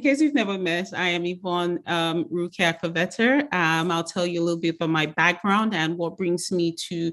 In case you've never met, I am Yvonne Ruke Akpoveta. I'll tell you a little bit about my background and what brings me to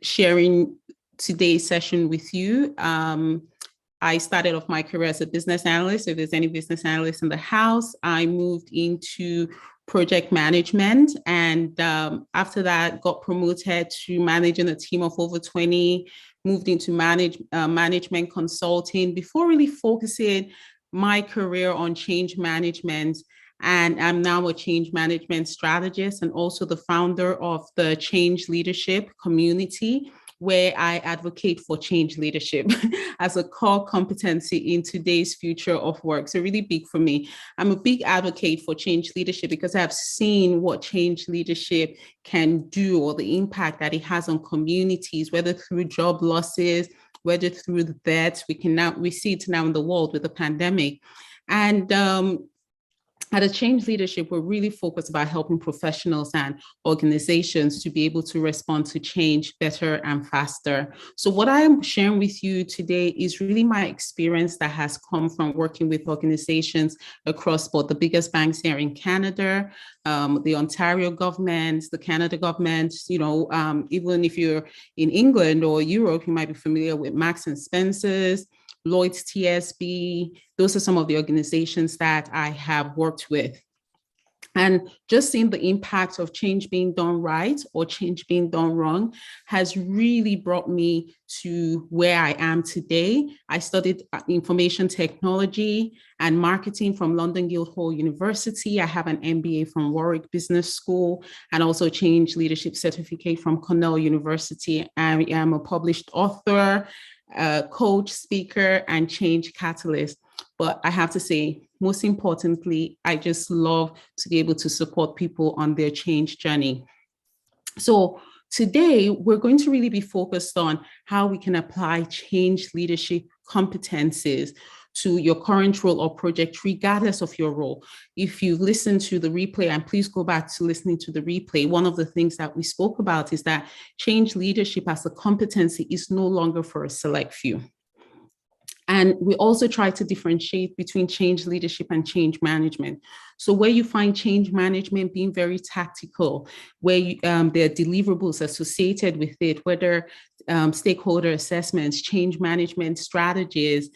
sharing today's session with you. I started off my career as a business analyst. If there's any business analysts in the house, I moved into project management. And after that, got promoted to managing a team of over 20, moved into management consulting before really focusing my career on change management. And I'm now a change management strategist and also the founder of the Change Leadership community, where I advocate for change leadership as a core competency in today's future of work. So really big for me. I'm a big advocate for change leadership because I've seen what change leadership can do or the impact that it has on communities, whether through job losses, whether through the deaths. We see it now in the world with the pandemic. And at a change leadership, we're really focused about helping professionals and organizations to be able to respond to change better and faster. So what I'm sharing with you today is really my experience that has come from working with organizations across both the biggest banks here in Canada, the Ontario government, the Canada government, even if you're in England or Europe, you might be familiar with Marks and Spencer's, Lloyd's TSB. Those are some of the organizations that I have worked with. And just seeing the impact of change being done right or change being done wrong has really brought me to where I am today. I studied information technology and marketing from London Guildhall University. I have an MBA from Warwick Business School and also a change leadership certificate from Cornell University. I am a published author, coach, speaker, and change catalyst. But I have to say, most importantly, I just love to be able to support people on their change journey. So today, we're going to really be focused on how we can apply change leadership competencies to your current role or project, regardless of your role. If you've listened to the replay, and please go back to listening to the replay, one of the things that we spoke about is that change leadership as a competency is no longer for a select few. And we also try to differentiate between change leadership and change management. So where you find change management being very tactical, where there are deliverables associated with it, whether stakeholder assessments, change management strategies.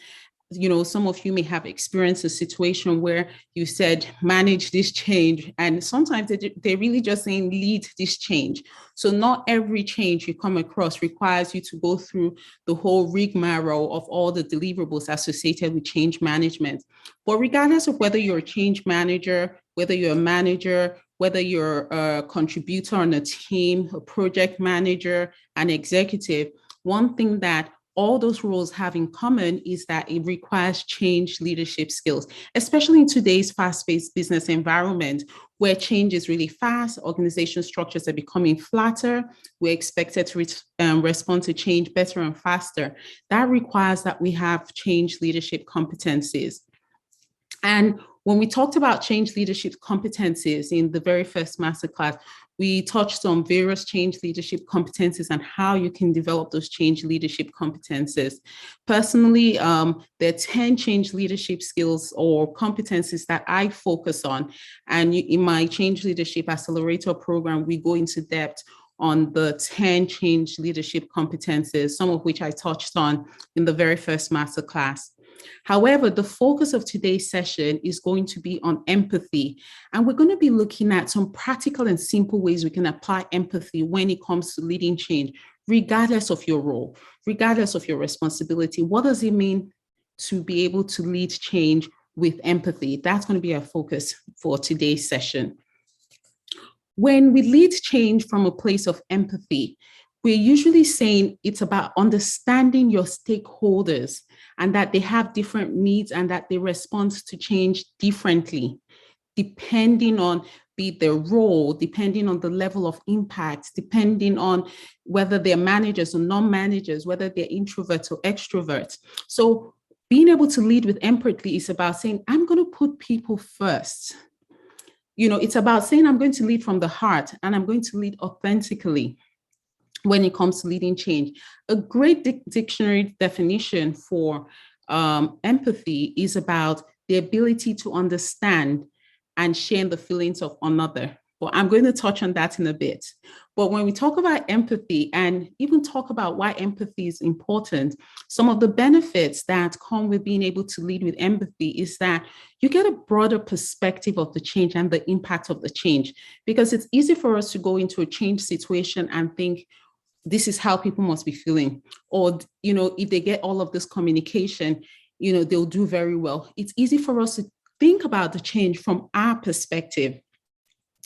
Some of you may have experienced a situation where you said, manage this change. And sometimes they're really just saying, lead this change. So not every change you come across requires you to go through the whole rigmarole of all the deliverables associated with change management. But regardless of whether you're a change manager, whether you're a manager, whether you're a contributor on a team, a project manager, an executive, one thing that all those roles have in common is that it requires change leadership skills, especially in today's fast-paced business environment where change is really fast, organization structures are becoming flatter, we're expected to respond to change better and faster. That requires that we have change leadership competencies. And when we talked about change leadership competencies in the very first masterclass, we touched on various change leadership competencies and how you can develop those change leadership competencies. Personally, there are 10 change leadership skills or competencies that I focus on. And in my Change Leadership Accelerator program, we go into depth on the 10 change leadership competencies, some of which I touched on in the very first masterclass. However, the focus of today's session is going to be on empathy. And we're going to be looking at some practical and simple ways we can apply empathy when it comes to leading change, regardless of your role, regardless of your responsibility. What does it mean to be able to lead change with empathy? That's going to be our focus for today's session. When we lead change from a place of empathy, we're usually saying it's about understanding your stakeholders and that they have different needs and that they respond to change differently, depending on be it their role, depending on the level of impact, depending on whether they're managers or non-managers, whether they're introverts or extroverts. So being able to lead with empathy is about saying, I'm going to put people first. It's about saying I'm going to lead from the heart and I'm going to lead authentically when it comes to leading change. A great dictionary definition for empathy is about the ability to understand and share the feelings of another. Well, I'm going to touch on that in a bit. But when we talk about empathy and even talk about why empathy is important, some of the benefits that come with being able to lead with empathy is that you get a broader perspective of the change and the impact of the change. Because it's easy for us to go into a change situation and think, this is how people must be feeling. Or, if they get all of this communication, they'll do very well. It's easy for us to think about the change from our perspective.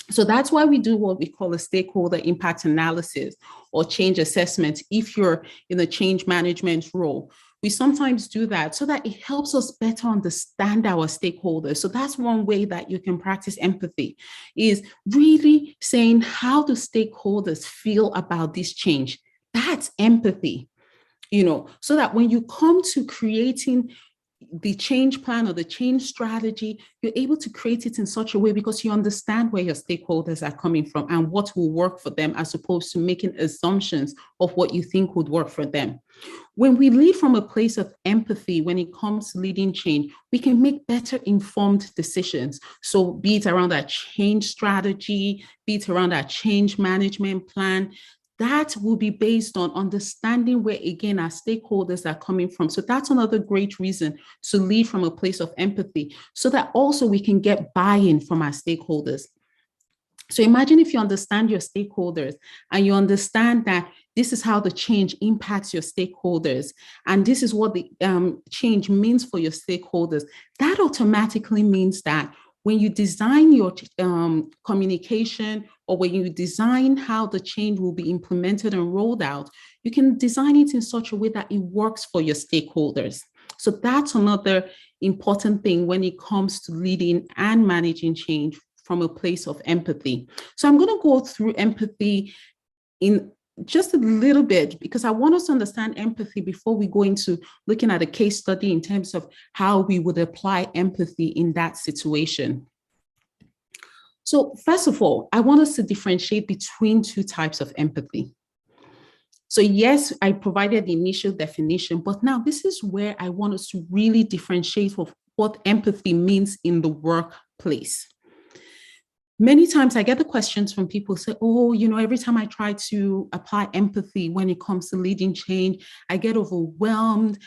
So that's why we do what we call a stakeholder impact analysis or change assessment. If you're in a change management role, we sometimes do that so that it helps us better understand our stakeholders. So that's one way that you can practice empathy, is really saying, how do stakeholders feel about this change? That's empathy, so that when you come to creating the change plan or the change strategy, you're able to create it in such a way because you understand where your stakeholders are coming from and what will work for them, as opposed to making assumptions of what you think would work for them. When we lead from a place of empathy, when it comes to leading change, we can make better informed decisions. So be it around that change strategy, be it around that change management plan, that will be based on understanding where, again, our stakeholders are coming from. So that's another great reason to lead from a place of empathy, so that also we can get buy-in from our stakeholders. So imagine if you understand your stakeholders and you understand that this is how the change impacts your stakeholders, and this is what the change means for your stakeholders. That automatically means that when you design your communication, or when you design how the change will be implemented and rolled out, you can design it in such a way that it works for your stakeholders. So that's another important thing when it comes to leading and managing change from a place of empathy. So I'm going to go through empathy in just a little bit, because I want us to understand empathy before we go into looking at a case study in terms of how we would apply empathy in that situation. So first of all, I want us to differentiate between two types of empathy. So yes, I provided the initial definition, but now this is where I want us to really differentiate what empathy means in the workplace. Many times I get the questions from people who say, oh, every time I try to apply empathy when it comes to leading change, I get overwhelmed.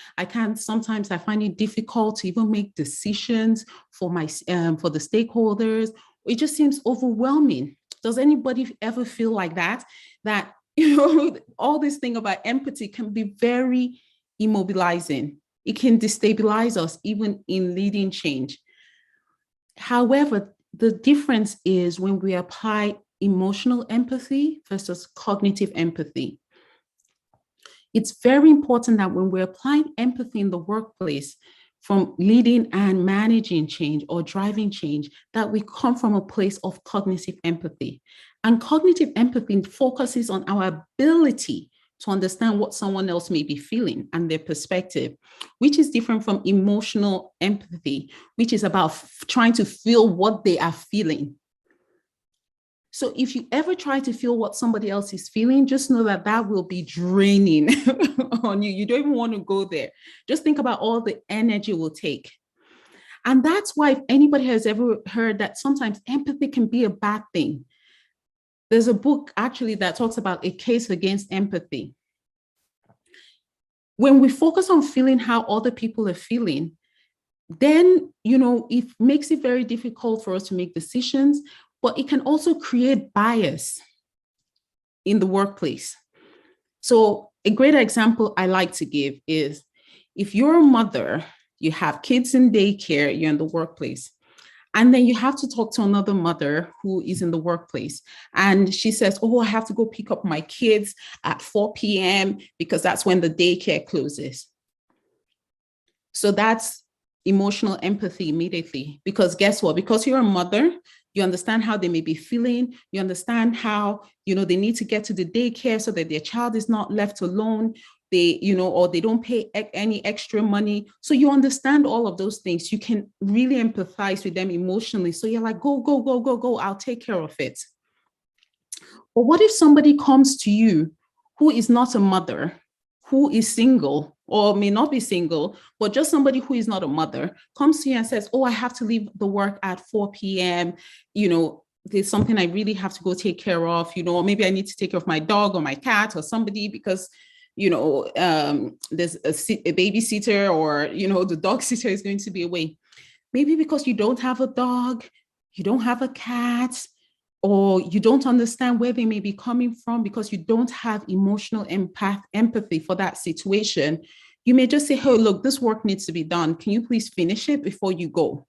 Sometimes I find it difficult to even make decisions for the stakeholders. It just seems overwhelming. Does anybody ever feel like that? That, all this thing about empathy can be very immobilizing. It can destabilize us even in leading change. However, the difference is when we apply emotional empathy versus cognitive empathy. It's very important that when we're applying empathy in the workplace, from leading and managing change or driving change, that we come from a place of cognitive empathy. And cognitive empathy focuses on our ability to understand what someone else may be feeling and their perspective, which is different from emotional empathy, which is about trying to feel what they are feeling. So if you ever try to feel what somebody else is feeling, just know that that will be draining on you. You don't even want to go there. Just think about all the energy it will take. And that's why, if anybody has ever heard that sometimes empathy can be a bad thing, there's a book actually that talks about a case against empathy. When we focus on feeling how other people are feeling, then, it makes it very difficult for us to make decisions, but it can also create bias in the workplace. So a great example I like to give is, if you're a mother, you have kids in daycare, you're in the workplace, and then you have to talk to another mother who is in the workplace. And she says, oh, I have to go pick up my kids at 4 p.m. because that's when the daycare closes. So that's emotional empathy immediately, because guess what? Because you're a mother, you understand how they may be feeling. You understand how, they need to get to the daycare so that their child is not left alone. Or they don't pay any extra money. So you understand all of those things. You can really empathize with them emotionally. So you're like, go, go, go, go, go. I'll take care of it. But what if somebody comes to you who is not a mother, who is single, or may not be single, but just somebody who is not a mother comes to you and says, oh, I have to leave the work at 4 p.m., there's something I really have to go take care of, or maybe I need to take care of my dog or my cat or somebody because, there's a babysitter or, the dog sitter is going to be away. Maybe because you don't have a dog, you don't have a cat, or you don't understand where they may be coming from because you don't have emotional empathy for that situation. You may just say, hey, look, this work needs to be done. Can you please finish it before you go?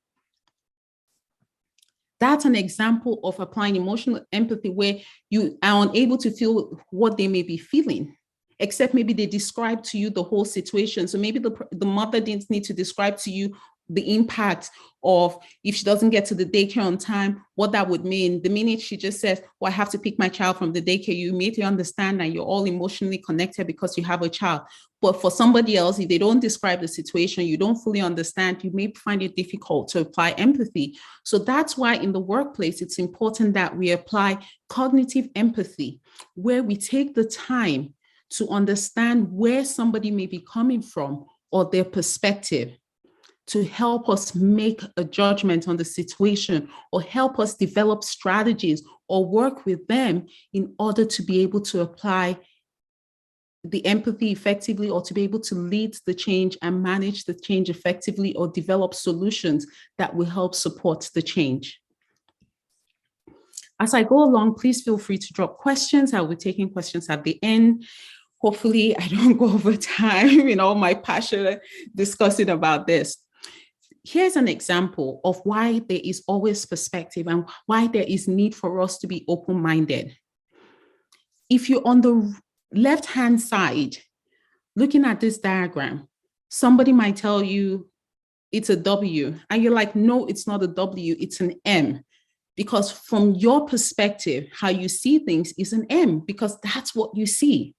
That's an example of applying emotional empathy where you are unable to feel what they may be feeling, except maybe they describe to you the whole situation. So maybe the mother didn't need to describe to you the impact of if she doesn't get to the daycare on time, what that would mean. The minute she just says, well, I have to pick my child from the daycare, you immediately understand that you're all emotionally connected because you have a child. But for somebody else, if they don't describe the situation, you don't fully understand, you may find it difficult to apply empathy. So that's why in the workplace, it's important that we apply cognitive empathy, where we take the time to understand where somebody may be coming from or their perspective, to help us make a judgment on the situation or help us develop strategies or work with them in order to be able to apply the empathy effectively or to be able to lead the change and manage the change effectively or develop solutions that will help support the change. As I go along, please feel free to drop questions. I will be taking questions at the end. Hopefully I don't go over time in all my passion discussing about this. Here's an example of why there is always perspective and why there is need for us to be open-minded. If you're on the left-hand side, looking at this diagram, somebody might tell you it's a W, and you're like, no, it's not a W, it's an M. Because from your perspective, how you see things is an M, because that's what you see.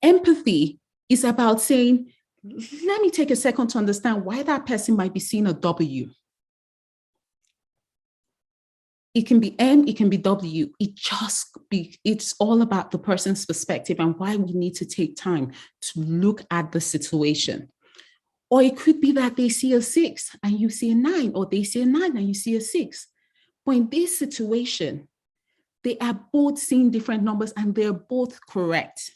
Empathy is about saying, let me take a second to understand why that person might be seeing a W. It can be M, it can be W. It's all about the person's perspective and why we need to take time to look at the situation. Or it could be that they see a 6 and you see a 9, or they see a 9 and you see a 6. But in this situation, they are both seeing different numbers and they're both correct.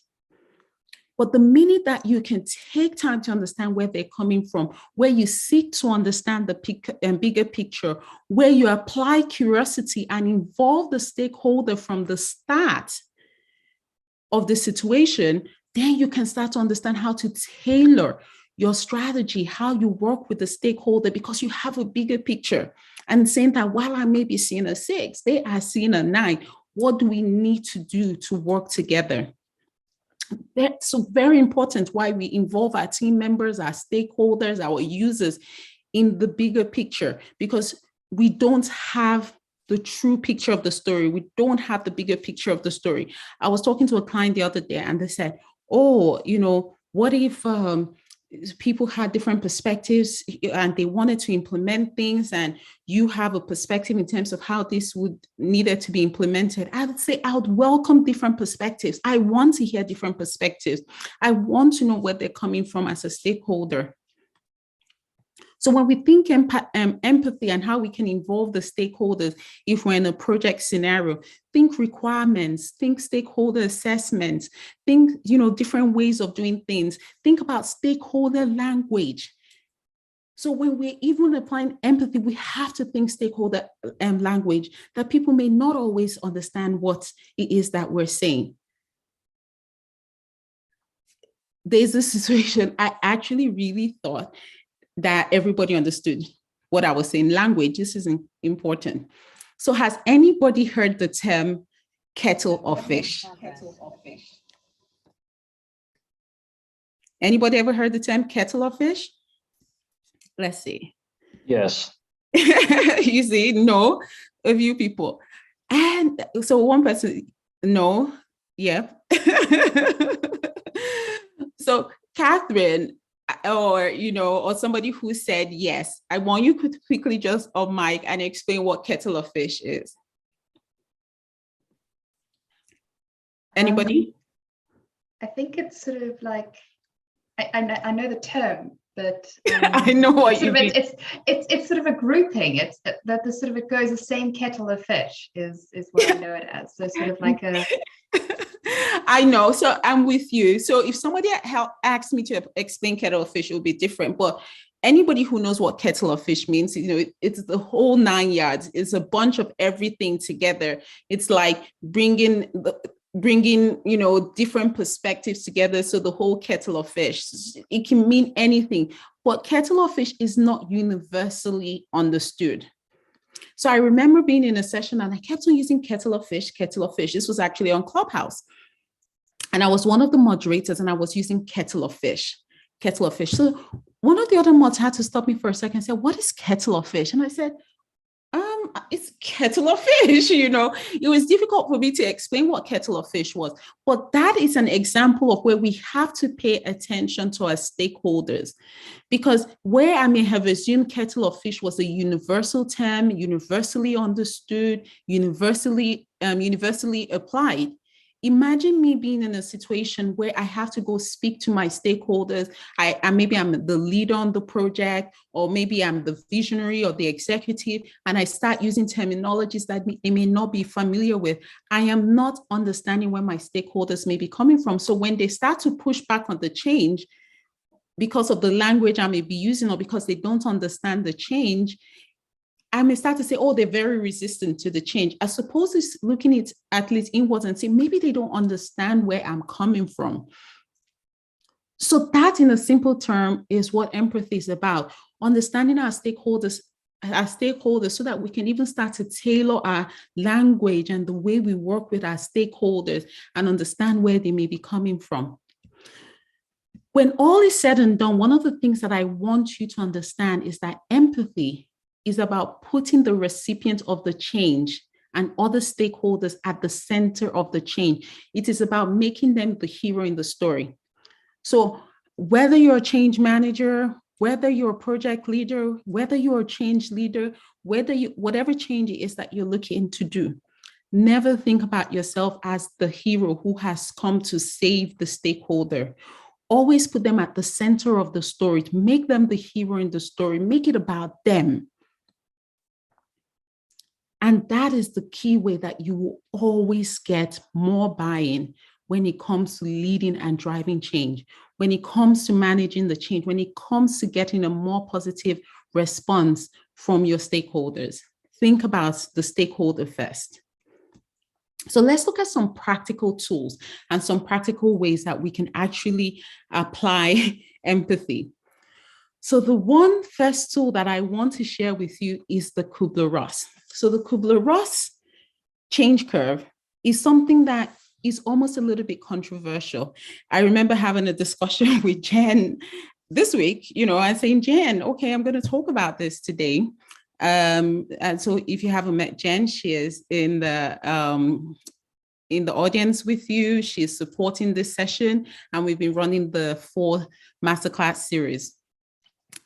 But the minute that you can take time to understand where they're coming from, where you seek to understand the bigger picture, where you apply curiosity and involve the stakeholder from the start of the situation, then you can start to understand how to tailor your strategy, how you work with the stakeholder, because you have a bigger picture. And saying that while I may be seeing a 6, they are seeing a 9. What do we need to do to work together? That's so very important why we involve our team members, our stakeholders, our users in the bigger picture, because we don't have the true picture of the story. We don't have the bigger picture of the story. I was talking to a client the other day and they said, oh, what if people had different perspectives and they wanted to implement things and you have a perspective in terms of how this would needed to be implemented? I would say I would welcome different perspectives. I want to hear different perspectives. I want to know where they're coming from as a stakeholder. So when we think empathy and how we can involve the stakeholders, if we're in a project scenario, think requirements, think stakeholder assessments, think, different ways of doing things, think about stakeholder language. So when we're even applying empathy, we have to think stakeholder language that people may not always understand what it is that we're saying. There's a situation I actually really thought that everybody understood what I was saying. Language, this is important. So has anybody heard the term kettle of fish? Anybody ever heard the term kettle of fish? Let's see. Yes. You see, no, a few people. And so one person, no, yeah. So Catherine, or somebody who said yes, I want you to quickly just on mic and explain what kettle of fish is. Anybody? I think it's sort of like I know the term, but I know what you mean. It's sort of a grouping. It's that the sort of it goes the same kettle of fish is what I know it as. So sort of like a. I know. So I'm with you. So if somebody asked me to explain kettle of fish, it would be different. But anybody who knows what kettle of fish means, it's the whole 9 yards. It's a bunch of everything together. It's like bringing different perspectives together. So the whole kettle of fish, it can mean anything. But kettle of fish is not universally understood. So I remember being in a session and I kept on using kettle of fish, kettle of fish. This was actually on Clubhouse. And I was one of the moderators and I was using kettle of fish, kettle of fish. So one of the other mods had to stop me for a second and say, what is kettle of fish? And I said, it's kettle of fish. It was difficult for me to explain what kettle of fish was, but that is an example of where we have to pay attention to our stakeholders, because where I may have assumed kettle of fish was a universal term, universally understood, universally applied. Imagine me being in a situation where I have to go speak to my stakeholders. Maybe I'm the leader on the project, or maybe I'm the visionary or the executive, and I start using terminologies that they may not be familiar with. I am not understanding where my stakeholders may be coming from. So when they start to push back on the change because of the language I may be using, or because they don't understand the change, I may start to say, oh, they're very resistant to the change, as opposed to looking at least inwards and say, maybe they don't understand where I'm coming from. So that, in a simple term, is what empathy is about: understanding our stakeholders so that we can even start to tailor our language and the way we work with our stakeholders and understand where they may be coming from. When all is said and done, one of the things that I want you to understand is that empathy is about putting the recipient of the change and other stakeholders at the center of the change. It is about making them the hero in the story. So whether you're a change manager, whether you're a project leader, whether you're a change leader, whatever change it is that you're looking to do, never think about yourself as the hero who has come to save the stakeholder. Always put them at the center of the story, to make them the hero in the story, make it about them. And that is the key way that you will always get more buy-in when it comes to leading and driving change, when it comes to managing the change, when it comes to getting a more positive response from your stakeholders. Think about the stakeholder first. So let's look at some practical tools and some practical ways that we can actually apply empathy. So the first tool that I want to share with you is the Kubler-Ross. So the Kubler-Ross change curve is something that is almost a little bit controversial. I remember having a discussion with Jen this week, and saying, Jen, okay, I'm going to talk about this today. And so if you haven't met Jen, she is in the audience with you. She's supporting this session, and we've been running the 4 masterclass series.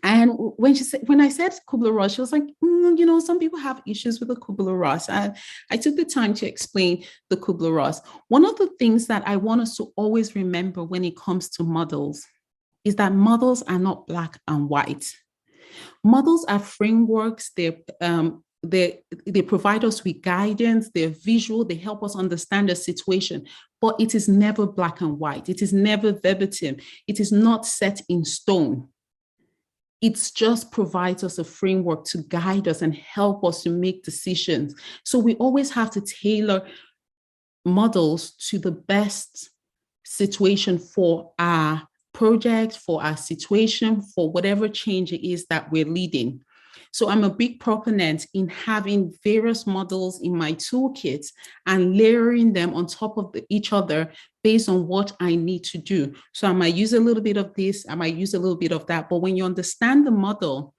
And when I said Kubler-Ross, she was like, some people have issues with the Kubler-Ross. I took the time to explain the Kubler-Ross. One of the things that I want us to always remember when it comes to models is that models are not black and white. Models are frameworks. They provide us with guidance. They're visual. They help us understand a situation, but it is never black and white. It is never verbatim. It is not set in stone. It just provides us a framework to guide us and help us to make decisions. So we always have to tailor models to the best situation for our project, for our situation, for whatever change it is that we're leading. So I'm a big proponent in having various models in my toolkit and layering them on top of each other based on what I need to do. So I might use a little bit of this, I might use a little bit of that, but when you understand the model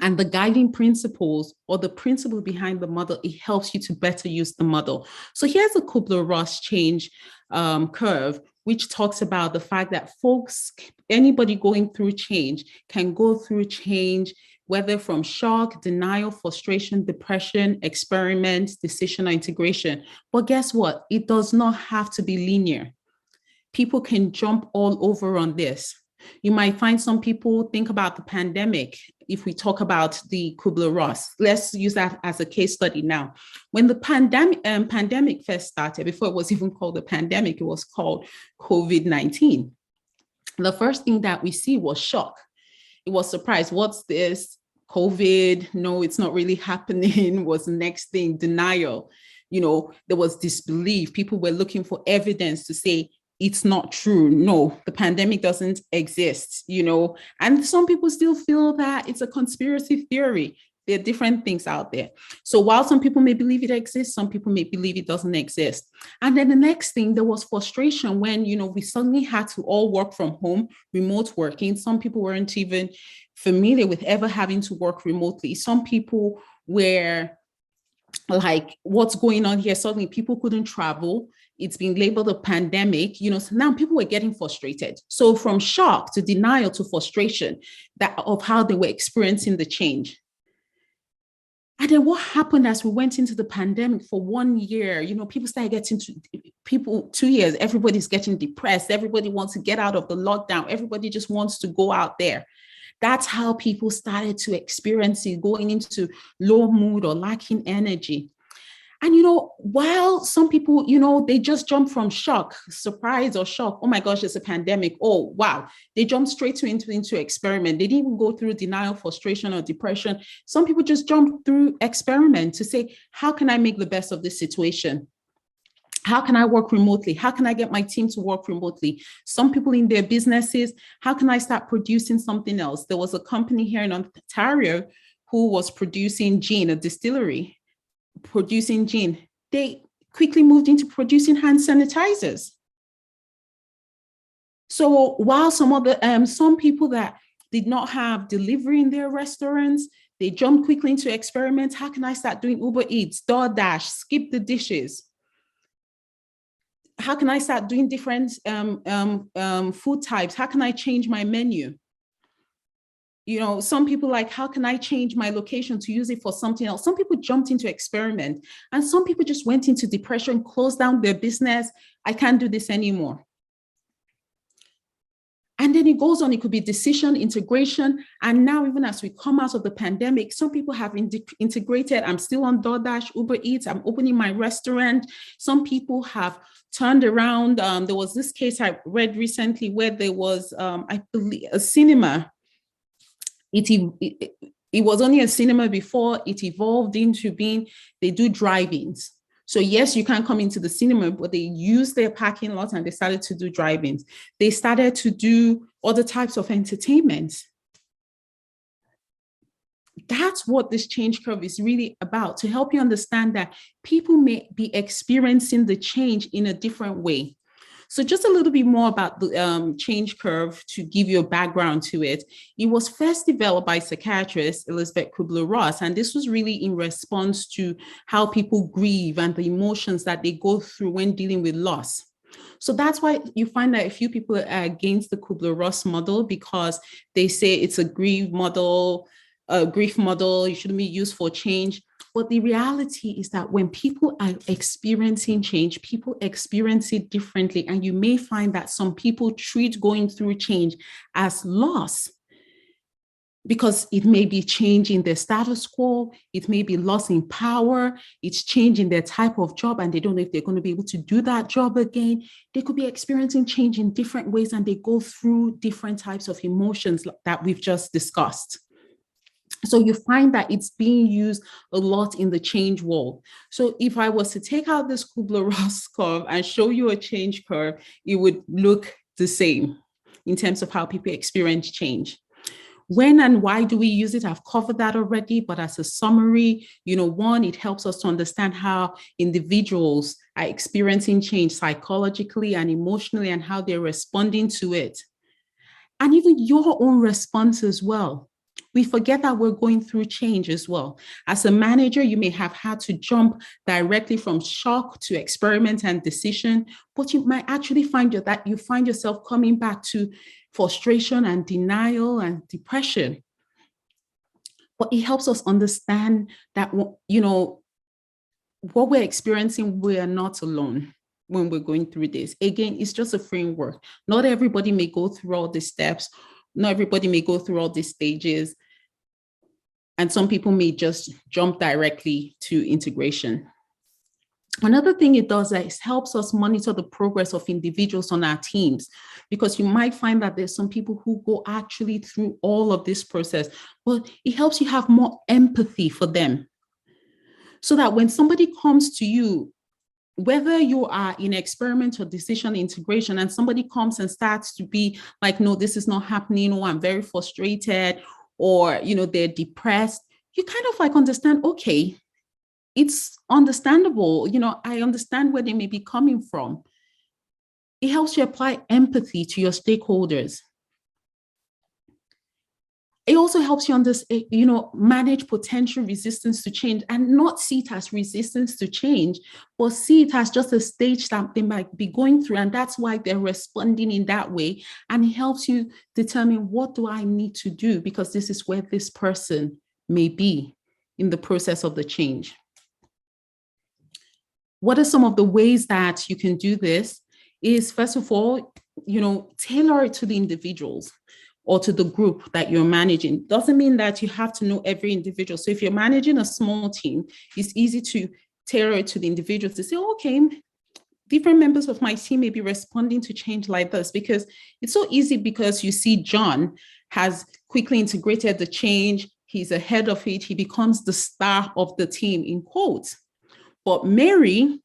and the guiding principles or the principle behind the model, it helps you to better use the model. So here's a Kubler-Ross change curve, which talks about the fact that anybody going through change can go through change, whether from shock, denial, frustration, depression, experiment, decision, or integration. But guess what? It does not have to be linear. People can jump all over on this. You might find some people think about the pandemic. If we talk about the Kubler-Ross, let's use that as a case study now. When the pandemic first started, before it was even called a pandemic, it was called COVID-19. The first thing that we see was shock. It was surprise. What's this? COVID? No, it's not really happening. Was the next thing. Denial. There was disbelief. People were looking for evidence to say, it's not true. No, the pandemic doesn't exist, and some people still feel that it's a conspiracy theory. There are different things out there. So while some people may believe it exists, some people may believe it doesn't exist. And then the next thing, there was frustration when, we suddenly had to all work from home, remote working. Some people weren't even familiar with ever having to work remotely. Some people were like, what's going on here? Suddenly people couldn't travel. It's been labeled a pandemic, so now people were getting frustrated. So from shock to denial to frustration of how they were experiencing the change. And then what happened as we went into the pandemic for 1 year, people started getting 2 years, everybody's getting depressed. Everybody wants to get out of the lockdown. Everybody just wants to go out there. That's how people started to experience it, going into low mood or lacking energy. And, while some people, they just jump from shock, surprise or shock. Oh my gosh, it's a pandemic. Oh, wow. They jump straight into experiment. They didn't even go through denial, frustration, or depression. Some people just jump through experiment to say, how can I make the best of this situation? How can I work remotely? How can I get my team to work remotely? Some people in their businesses, how can I start producing something else? There was a company here in Ontario who was producing gin, a distillery, producing gin. They quickly moved into producing hand sanitizers. So while some people that did not have delivery in their restaurants, they jumped quickly into experiments. How can I start doing Uber Eats, DoorDash, skip the dishes? How can I start doing different food types? How can I change my menu? Some people like, how can I change my location to use it for something else? Some people jumped into experiment, and some people just went into depression, closed down their business. I can't do this anymore. And then it goes on, it could be decision, integration. And now, even as we come out of the pandemic, some people have integrated. I'm still on DoorDash, Uber Eats, I'm opening my restaurant. Some people have turned around. There was this case I read recently where there was, I believe, a cinema. It was only a cinema before, it evolved into being, they do drive-ins. So yes, you can come into the cinema, but they use their parking lot and they started to do drive-ins. They started to do other types of entertainment. That's what this change curve is really about, to help you understand that people may be experiencing the change in a different way. So just a little bit more about the change curve to give you a background to it. It was first developed by psychiatrist Elizabeth Kubler-Ross, and this was really in response to how people grieve and the emotions that they go through when dealing with loss. So that's why you find that a few people are against the Kubler-Ross model, because they say it's a grief model, it shouldn't be used for change. But the reality is that when people are experiencing change, people experience it differently. And you may find that some people treat going through change as loss, because it may be changing their status quo, it may be loss in power, it's changing their type of job, and they don't know if they're going to be able to do that job again. They could be experiencing change in different ways, and they go through different types of emotions that we've just discussed. So you find that it's being used a lot in the change world. So if I was to take out this Kubler-Ross curve and show you a change curve, it would look the same in terms of how people experience change. When and why do we use it? I've covered that already, but as a summary, one, it helps us to understand how individuals are experiencing change psychologically and emotionally, and how they're responding to it. And even your own response as well. We forget that we're going through change as well. As a manager, you may have had to jump directly from shock to experiment and decision, but you might actually find that you find yourself coming back to frustration and denial and depression. But it helps us understand that, what we're experiencing, we are not alone. when we're going through this. Again, it's just a framework. Not everybody may go through all the steps. Not everybody may go through all these stages. And some people may just jump directly to integration. Another thing it does is helps us monitor the progress of individuals on our teams, because you might find that there's some people who go actually through all of this process, but it helps you have more empathy for them. So that when somebody comes to you, whether you are in experiment or decision integration, and somebody comes and starts to be like, no, this is not happening, or I'm very frustrated, or, they're depressed, you kind of like understand, okay, it's understandable. I understand where they may be coming from. It helps you apply empathy to your stakeholders. It also helps you manage potential resistance to change, and not see it as resistance to change, but see it as just a stage that they might be going through. And that's why they're responding in that way. And it helps you determine, what do I need to do? Because this is where this person may be in the process of the change. What are some of the ways that you can do this? Is, first of all, tailor it to the individuals or to the group that you're managing. Doesn't mean that you have to know every individual. So if you're managing a small team, it's easy to tailor it to the individuals to say, okay, different members of my team may be responding to change like this, because it's so easy, because you see John has quickly integrated the change. He's ahead of it. He becomes the star of the team, in quotes. But Mary,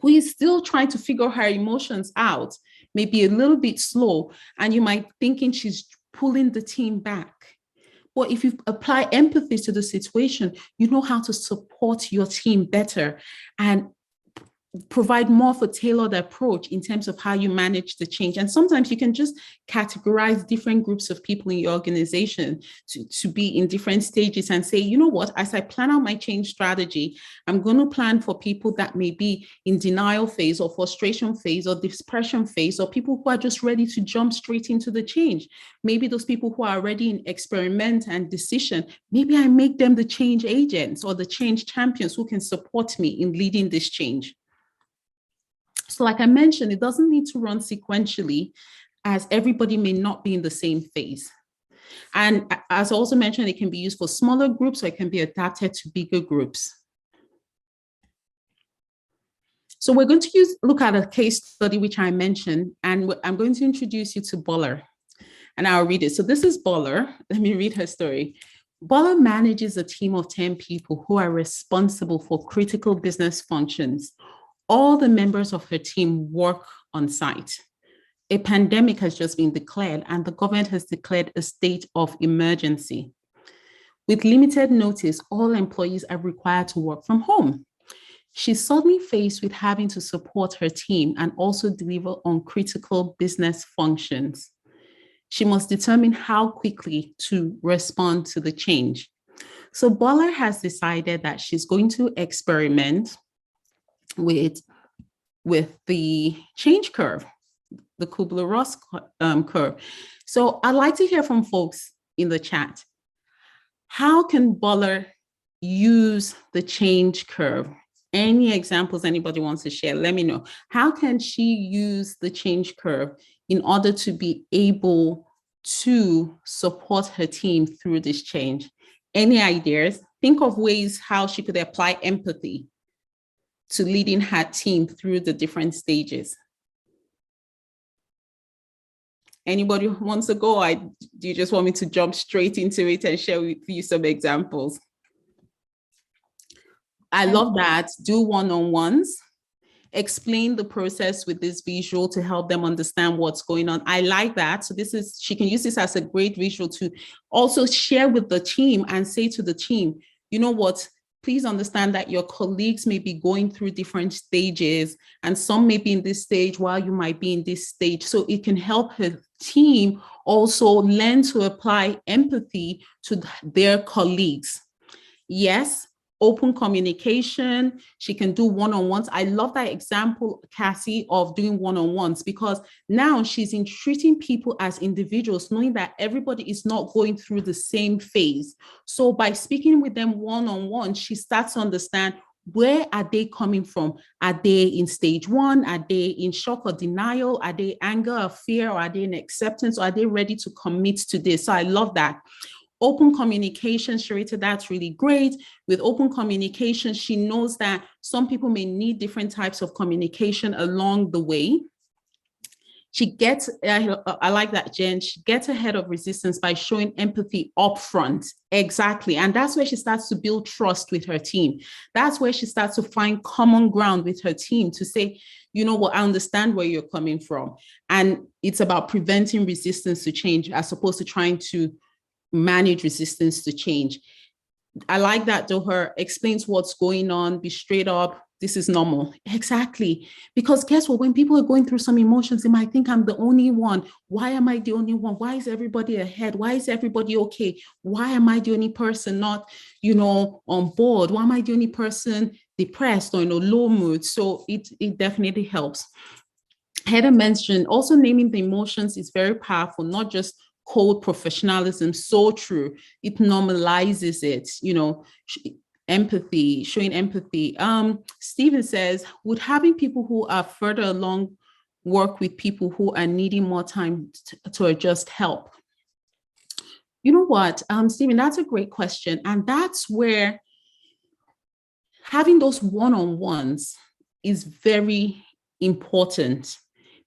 who is still trying to figure her emotions out, may be a little bit slow, and you might thinking she's pulling the team back. But if you apply empathy to the situation, you know how to support your team better and provide more of a tailored approach in terms of how you manage the change. And sometimes you can just categorize different groups of people in your organization to be in different stages, and say, you know what, as I plan out my change strategy, I'm going to plan for people that may be in denial phase, or frustration phase, or depression phase, or people who are just ready to jump straight into the change. Maybe those people who are already in experiment and decision, maybe I make them the change agents or the change champions who can support me in leading this change. So like I mentioned, it doesn't need to run sequentially, as everybody may not be in the same phase. And as I also mentioned, it can be used for smaller groups, or it can be adapted to bigger groups. So we're going to look at a case study, which I mentioned, and I'm going to introduce you to Boller, and I'll read it. So this is Boller. Let me read her story. Boller manages a team of 10 people who are responsible for critical business functions. All the members of her team work on site. A pandemic has just been declared, and the government has declared a state of emergency. With limited notice, all employees are required to work from home. She's suddenly faced with having to support her team and also deliver on critical business functions. She must determine how quickly to respond to the change. So Boller has decided that she's going to experiment with the change curve, the Kubler-Ross curve. So I'd like to hear from folks in the chat. How can Boller use the change curve? Any examples anybody wants to share, let me know. How can she use the change curve in order to be able to support her team through this change? Any ideas? Think of ways how she could apply empathy to leading her team through the different stages. Anybody wants to go? Do you just want me to jump straight into it and share with you some examples? I love that. Do one-on-ones. Explain the process with this visual to help them understand what's going on. I like that. So she can use this as a great visual to also share with the team and say to the team, you know what, please understand that your colleagues may be going through different stages, and some may be in this stage while you might be in this stage. So it can help her team also learn to apply empathy to their colleagues. Yes, open communication. She can do one-on-ones. I love that example, Cassie, of doing one-on-ones, because now she's in treating people as individuals, knowing that everybody is not going through the same phase. So by speaking with them one-on-one, she starts to understand where are they coming from? Are they in stage one? Are they in shock or denial? Are they anger or fear? Or are they in acceptance? Or are they ready to commit to this? So I love that. Open communication, Sharita, that's really great. With open communication, she knows that some people may need different types of communication along the way. She gets, I like that, Jen, she gets ahead of resistance by showing empathy upfront. Exactly. And that's where she starts to build trust with her team. That's where she starts to find common ground with her team to say, you know what, I understand where you're coming from. And it's about preventing resistance to change as opposed to trying to manage resistance to change. I like that Doher explains what's going on, be straight up. This is normal. Exactly. Because guess what? When people are going through some emotions, they might think I'm the only one. Why am I the only one? Why is everybody ahead? Why is everybody okay? Why am I the only person not, on board? Why am I the only person depressed or in a low mood? So it definitely helps. Heather mentioned also naming the emotions is very powerful, not just cold professionalism. So true. It normalizes it, empathy, showing empathy. Stephen says, would having people who are further along work with people who are needing more time to adjust help? You know what, Stephen, that's a great question. And that's where having those one-on-ones is very important,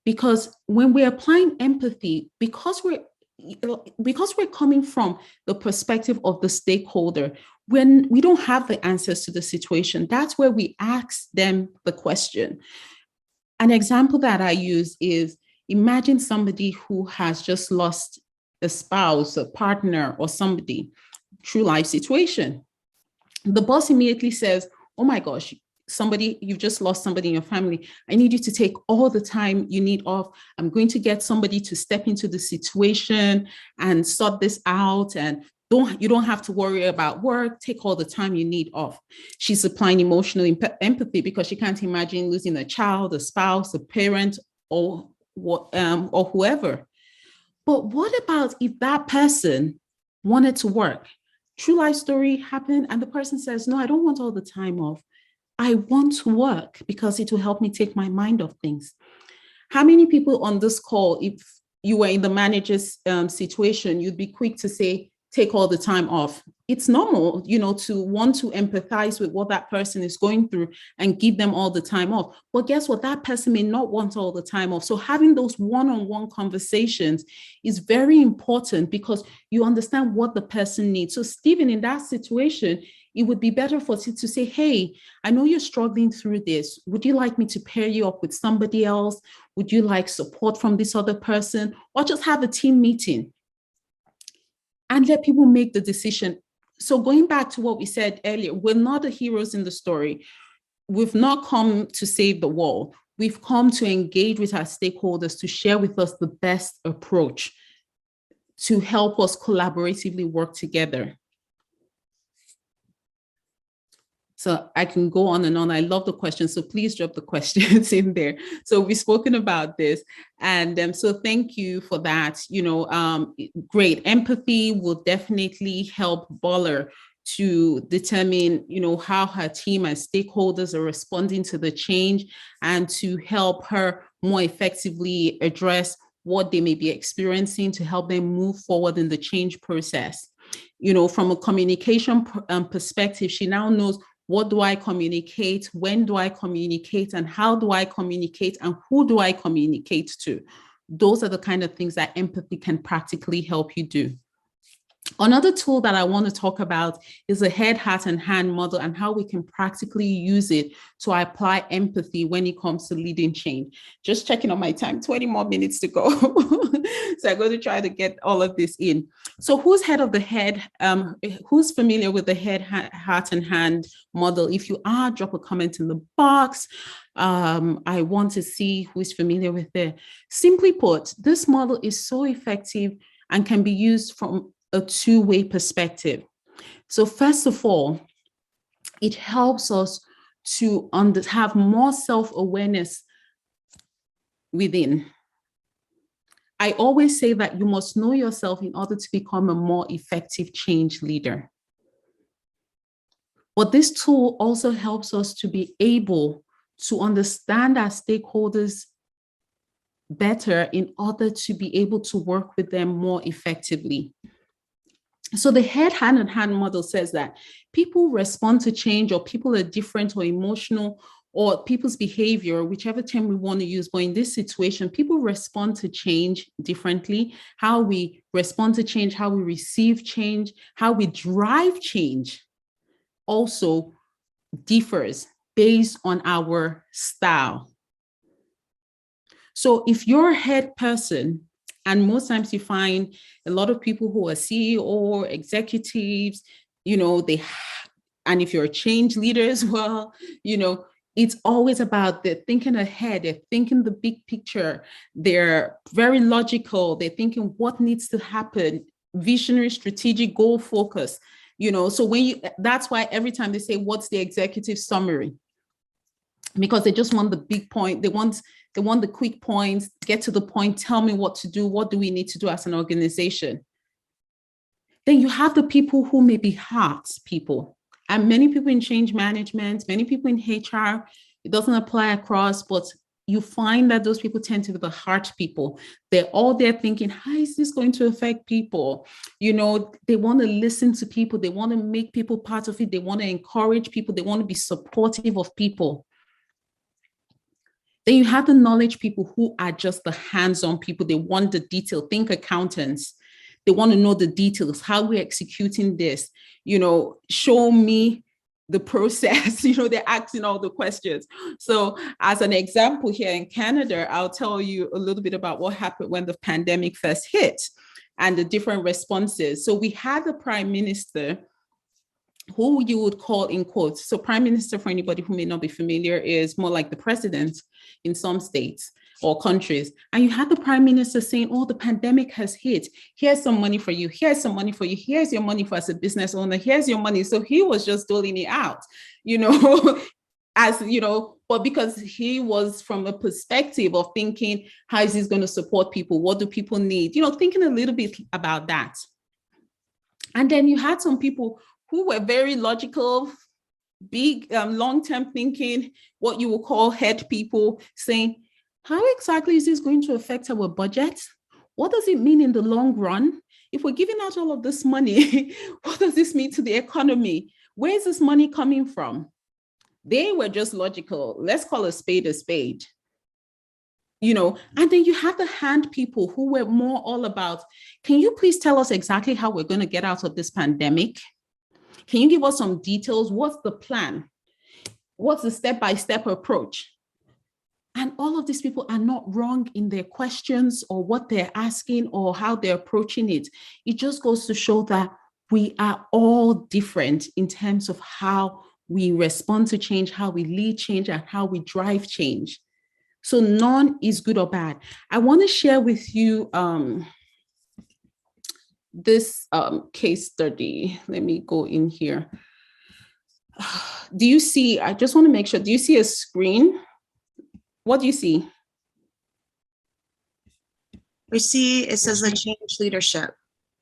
because when we're applying empathy, because we're coming from the perspective of the stakeholder, when we don't have the answers to the situation, that's where we ask them the question. An example that I use is, imagine somebody who has just lost a spouse, a partner, or somebody, true life situation. The boss immediately says, oh my gosh, you've just lost somebody in your family. I need you to take all the time you need off. I'm going to get somebody to step into the situation and sort this out. And you don't have to worry about work. Take all the time you need off. She's applying emotional empathy because she can't imagine losing a child, a spouse, a parent, or whoever. But what about if that person wanted to work? True life story happened and the person says, no, I don't want all the time off. I want to work because it will help me take my mind off things. How many people on this call, if you were in the manager's situation, you'd be quick to say, take all the time off? It's normal, to want to empathize with what that person is going through and give them all the time off. But guess what? That person may not want all the time off. So having those one-on-one conversations is very important because you understand what the person needs. So Stephen, in that situation, it would be better for you to say, hey, I know you're struggling through this. Would you like me to pair you up with somebody else? Would you like support from this other person? Or just have a team meeting and let people make the decision. So going back to what we said earlier, we're not the heroes in the story. We've not come to save the world. We've come to engage with our stakeholders to share with us the best approach to help us collaboratively work together. So I can go on and on. I love the questions, so please drop the questions in there. So we've spoken about this, and so thank you for that. Great. Empathy will definitely help Boller to determine, how her team and stakeholders are responding to the change, and to help her more effectively address what they may be experiencing to help them move forward in the change process. From a communication perspective, she now knows, what do I communicate? When do I communicate? And how do I communicate? And who do I communicate to? Those are the kind of things that empathy can practically help you do. Another tool that I want to talk about is the head, heart, and hand model, and how we can practically use it to apply empathy when it comes to leading change. Just checking on my time, 20 more minutes to go. So I'm going to try to get all of this in. So who's who's familiar with the head, heart, and hand model? If you are, drop a comment in the box. I want to see who's familiar with it. Simply put, this model is so effective and can be used from a two-way perspective. So first of all, it helps us to have more self-awareness within. I always say that you must know yourself in order to become a more effective change leader. But this tool also helps us to be able to understand our stakeholders better in order to be able to work with them more effectively. So the head hand-in-hand model says that people respond to change, or people are different or emotional, or people's behavior, whichever term we want to use. But in this situation, people respond to change differently. How we respond to change, how we receive change, how we drive change also differs based on our style. So if you're a head person, and most times you find a lot of people who are CEO or executives, and if you're a change leader as well, it's always about they're thinking ahead, they're thinking the big picture, they're very logical, they're thinking what needs to happen, visionary, strategic, goal focus, so that's why every time they say, what's the executive summary? Because they just want the big point, they want the quick points, get to the point, tell me what to do, what do we need to do as an organization? Then you have the people who may be heart people. And many people in change management, many people in HR, it doesn't apply across, but you find that those people tend to be the heart people. They're all there thinking, how is this going to affect people? They want to listen to people. They want to make people part of it. They want to encourage people. They want to be supportive of people. Then you have the knowledge people who are just the hands-on people. They want the detail. Think accountants. They want to know the details, how we're executing this, show me the process, they're asking all the questions. So as an example here in Canada, I'll tell you a little bit about what happened when the pandemic first hit and the different responses. So we had the Prime Minister, who you would call in quotes. So Prime Minister, for anybody who may not be familiar, is more like the president in some states or countries. And you had the Prime Minister saying, oh, the pandemic has hit. Here's some money for you. Here's some money for you. Here's your money for as a business owner. Here's your money. So he was just doling it out, but because he was from a perspective of thinking, how is this going to support people? What do people need? Thinking a little bit about that. And then you had some people who were very logical, big, long-term thinking, what you would call head people, saying, how exactly is this going to affect our budget? What does it mean in the long run? If we're giving out all of this money, what does this mean to the economy? Where is this money coming from? They were just logical. Let's call a spade a spade. And then you have the hand people who were more all about, can you please tell us exactly how we're going to get out of this pandemic? Can you give us some details? What's the plan? What's the step-by-step approach? And all of these people are not wrong in their questions or what they're asking or how they're approaching it. It just goes to show that we are all different in terms of how we respond to change, how we lead change, and how we drive change. So none is good or bad. I want to share with you this case study. Let me go in here. Do you see, I just want to make sure, do you see a screen? What do you see? We see, it says the change leadership.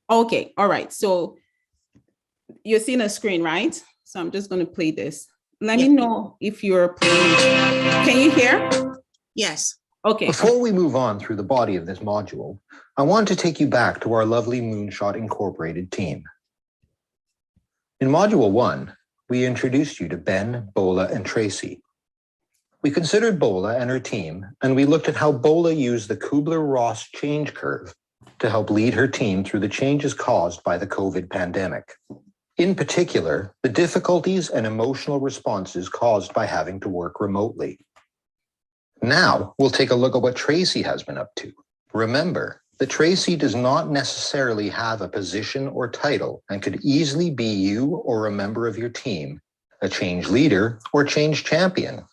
Okay, all right. So you're seeing a screen, right? So I'm just going to play this. Let me know if you're playing. Can you hear? Yes. Okay. Before we move on through the body of this module, I want to take you back to our lovely Moonshot Incorporated team. In Module 1, we introduced you to Ben, Bola, and Tracy. We considered Bola and her team, and we looked at how Bola used the Kubler-Ross change curve to help lead her team through the changes caused by the COVID pandemic. In particular, the difficulties and emotional responses caused by having to work remotely. Now, we'll take a look at what Tracy has been up to. Remember that Tracy does not necessarily have a position or title and could easily be you or a member of your team, a change leader or change champion.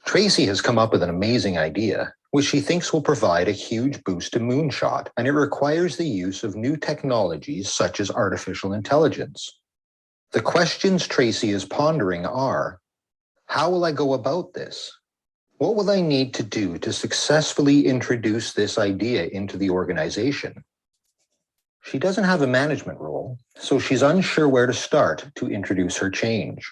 Tracy has come up with an amazing idea, which she thinks will provide a huge boost to Moonshot, and it requires the use of new technologies such as artificial intelligence. The questions Tracy is pondering are, how will I go about this? What will I need to do to successfully introduce this idea into the organization? She doesn't have a management role, so she's unsure where to start to introduce her change.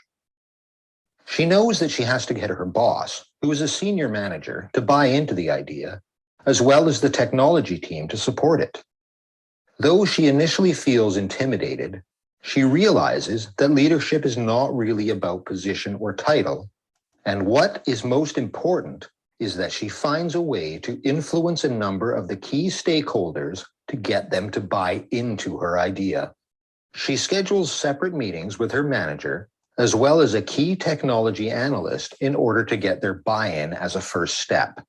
She knows that she has to get her boss, who is a senior manager, to buy into the idea, as well as the technology team to support it. Though she initially feels intimidated, she realizes that leadership is not really about position or title, and what is most important is that she finds a way to influence a number of the key stakeholders to get them to buy into her idea. She schedules separate meetings with her manager, as well as a key technology analyst, in order to get their buy-in as a first step.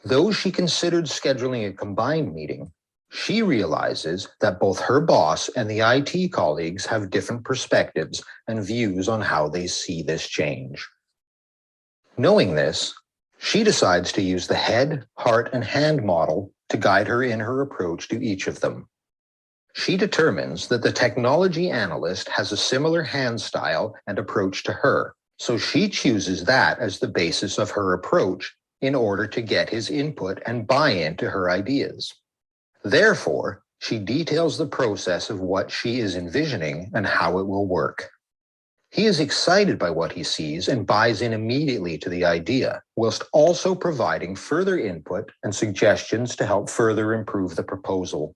Though she considered scheduling a combined meeting, she realizes that both her boss and the IT colleagues have different perspectives and views on how they see this change. Knowing this, she decides to use the head, heart, and hand model to guide her in her approach to each of them. She determines that the technology analyst has a similar hand style and approach to her, so she chooses that as the basis of her approach in order to get his input and buy-in to her ideas. Therefore, she details the process of what she is envisioning and how it will work. He is excited by what he sees and buys in immediately to the idea, whilst also providing further input and suggestions to help further improve the proposal.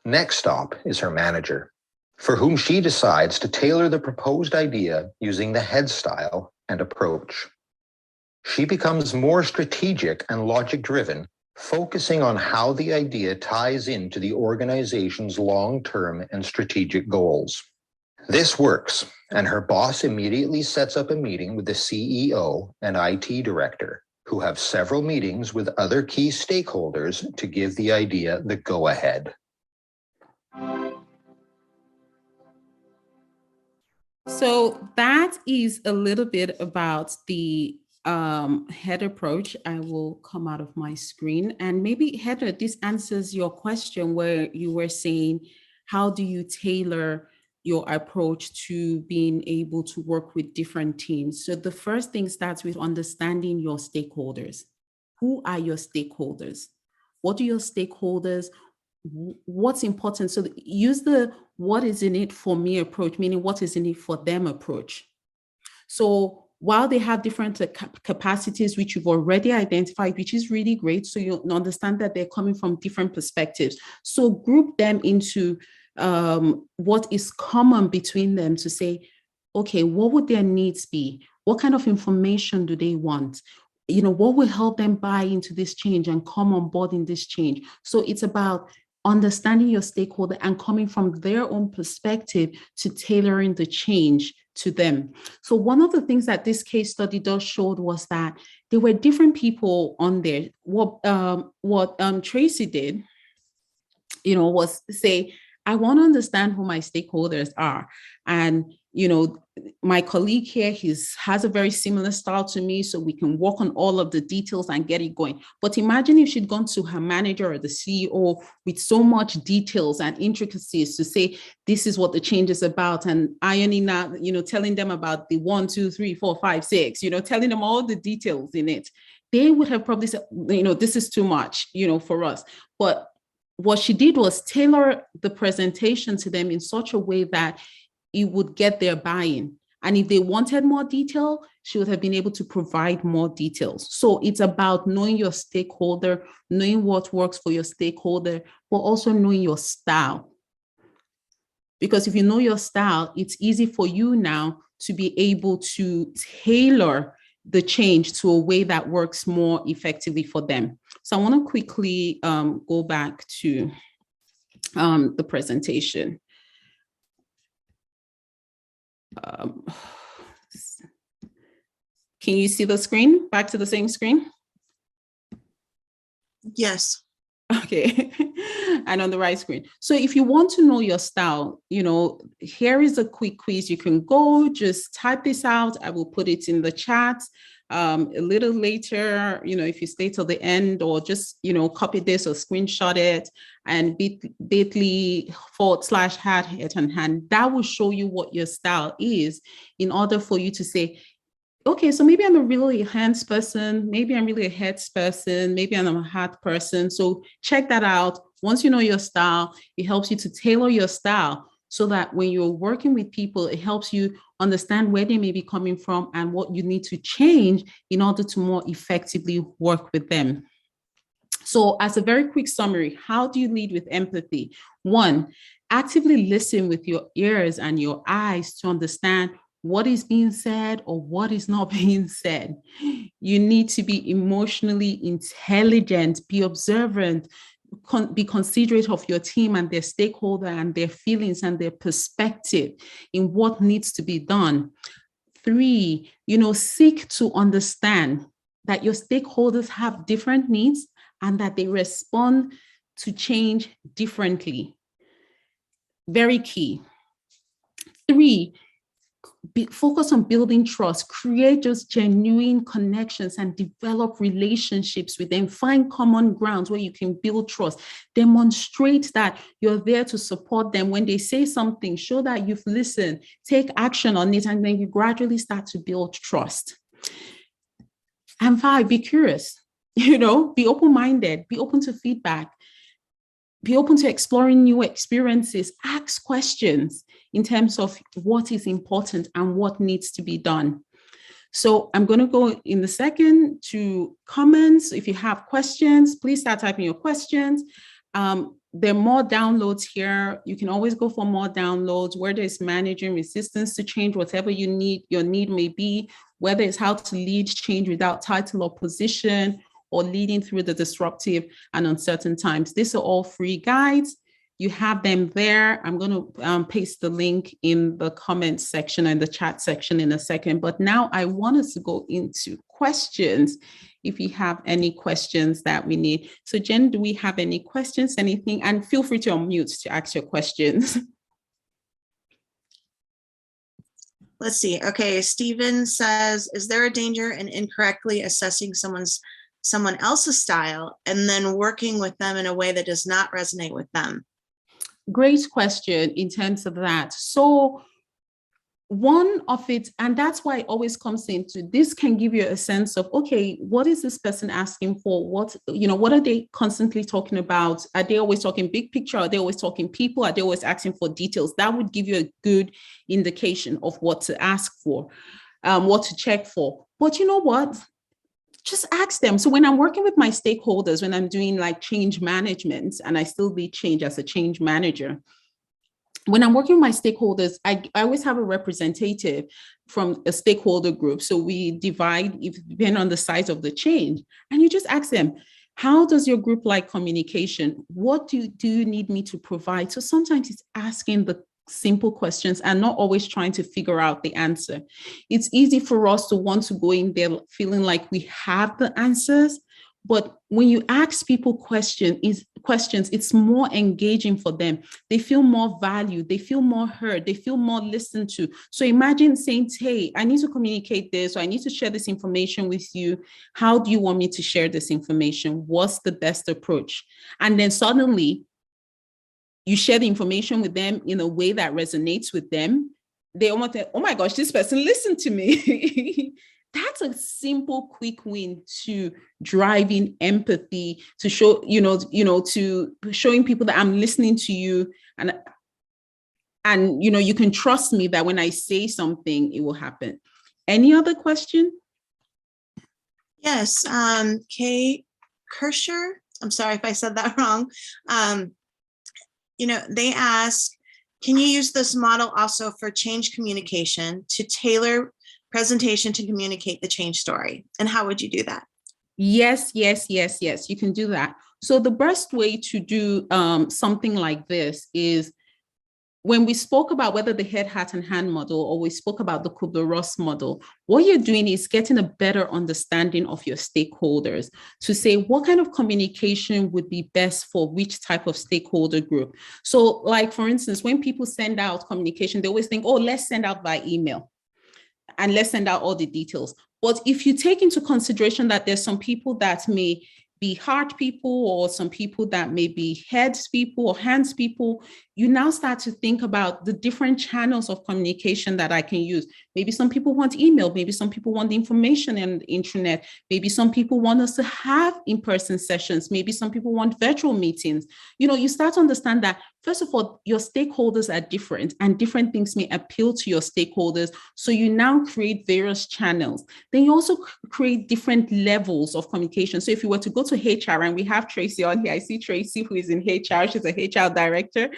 Next stop is her manager, for whom she decides to tailor the proposed idea using the head style and approach. She becomes more strategic and logic-driven, focusing on how the idea ties into the organization's long-term and strategic goals. This works, and her boss immediately sets up a meeting with the CEO and IT director, who have several meetings with other key stakeholders to give the idea the go-ahead. So that is a little bit about the head approach. I will come out of my screen, and maybe Heather, this answers your question where you were saying, how do you tailor your approach to being able to work with different teams? So the first thing starts with understanding your stakeholders. Who are your stakeholders? What do your stakeholders, what's important? So use the what is in it for me approach, meaning what is in it for them approach. So while they have different capacities, which you've already identified, which is really great, so you understand that they're coming from different perspectives. So group them into what is common between them to say, okay, what would their needs be? What kind of information do they want? What will help them buy into this change and come on board in this change? So it's about understanding your stakeholder and coming from their own perspective to tailoring the change to them. So one of the things that this case study does showed was that there were different people on there. What Tracy did, was say, I want to understand who my stakeholders are. And, my colleague here, has a very similar style to me, so we can work on all of the details and get it going. But imagine if she'd gone to her manager or the CEO with so much details and intricacies to say, this is what the change is about, and ironing out, telling them about the 1, 2, 3, 4, 5, 6, telling them all the details in it. They would have probably said, this is too much, for us. But what she did was tailor the presentation to them in such a way that it would get their buy-in. And if they wanted more detail, she would have been able to provide more details. So it's about knowing your stakeholder, knowing what works for your stakeholder, but also knowing your style. Because if you know your style, it's easy for you now to be able to tailor the change to a way that works more effectively for them. So I want to quickly go back to the presentation. Can you see the screen? Back to the same screen? Yes. Okay, and on the right screen. So if you want to know your style, here is a quick quiz. You can go, just type this out. I will put it in the chat a little later, if you stay till the end, or just, copy this or screenshot it and bit.ly/hat and hand. That will show you what your style is in order for you to say, okay, so maybe I'm a really hands person, maybe I'm really a heads person, maybe I'm a heart person. So check that out. Once you know your style, it helps you to tailor your style so that when you're working with people, it helps you understand where they may be coming from and what you need to change in order to more effectively work with them. So as a very quick summary, how do you lead with empathy? One, actively listen with your ears and your eyes to understand what is being said or what is not being said. You need to be emotionally intelligent, be observant, be considerate of your team and their stakeholder and their feelings and their perspective in what needs to be done. Three, seek to understand that your stakeholders have different needs and that they respond to change differently. Very key. Three, focus on building trust, create those genuine connections and develop relationships with them, find common grounds where you can build trust, demonstrate that you're there to support them. When they say something, show that you've listened, take action on it, and then you gradually start to build trust. And five, be curious, be open-minded, be open to feedback, be open to exploring new experiences, ask questions in terms of what is important and what needs to be done. So I'm going to go in a second to comments. If you have questions, please start typing your questions. There are more downloads here. You can always go for more downloads, whether it's managing resistance to change, whatever your need may be, whether it's how to lead change without title or position, or leading through the disruptive and uncertain times. These are all free guides. You have them there. I'm going to paste the link in the comments section and the chat section in a second. But now I want us to go into questions. If you have any questions that we need. So Jen, do we have any questions, anything? And feel free to unmute to ask your questions. Let's see. Okay, Stephen says, is there a danger in incorrectly assessing someone else's style and then working with them in a way that does not resonate with them? Great question in terms of that. So one of it, and that's why it always comes into this, can give you a sense of, okay, what is this person asking for? What are they constantly talking about? Are they always talking big picture? Are they always talking people? Are they always asking for details? That would give you a good indication of what to ask for, what to check for. But you know what? Just ask them. So when I'm working with my stakeholders, when I'm doing like change management, and I still lead change as a change manager, when I'm working with my stakeholders, I always have a representative from a stakeholder group. So we divide, depending on the size of the change, and you just ask them, how does your group like communication? What do you need me to provide? So sometimes it's asking the simple questions and not always trying to figure out the answer. It's easy for us to want to go in there feeling like we have the answers, but when you ask people questions, it's more engaging for them. They feel more valued, they feel more heard, they feel more listened to. So imagine saying, hey, I need to communicate this, or I need to share this information with you. How do you want me to share this information? What's the best approach? And then suddenly you share the information with them in a way that resonates with them. They almost think, oh my gosh, this person listened to me. That's a simple, quick win to driving empathy, to show, to showing people that I'm listening to you, and you can trust me that when I say something, it will happen. Any other question? Yes, Kay Kirscher, I'm sorry if I said that wrong. They ask, can you use this model also for change communication to tailor presentation to communicate the change story? And how would you do that? Yes, you can do that. So the best way to do something like this is, when we spoke about whether the head, heart, and hand model, or we spoke about the Kubler-Ross model, what you're doing is getting a better understanding of your stakeholders to say what kind of communication would be best for which type of stakeholder group. So like, for instance, when people send out communication, they always think, oh, let's send out by email and let's send out all the details. But if you take into consideration that there's some people that may be heart people, or some people that may be heads people or hands people, you now start to think about the different channels of communication that I can use. Maybe some people want email, maybe some people want the information on the internet, maybe some people want us to have in-person sessions, maybe some people want virtual meetings. You start to understand that, first of all, your stakeholders are different and different things may appeal to your stakeholders. So you now create various channels. Then you also create different levels of communication. So if you were to go to HR, and we have Tracy on here, I see Tracy who is in HR, she's a HR director.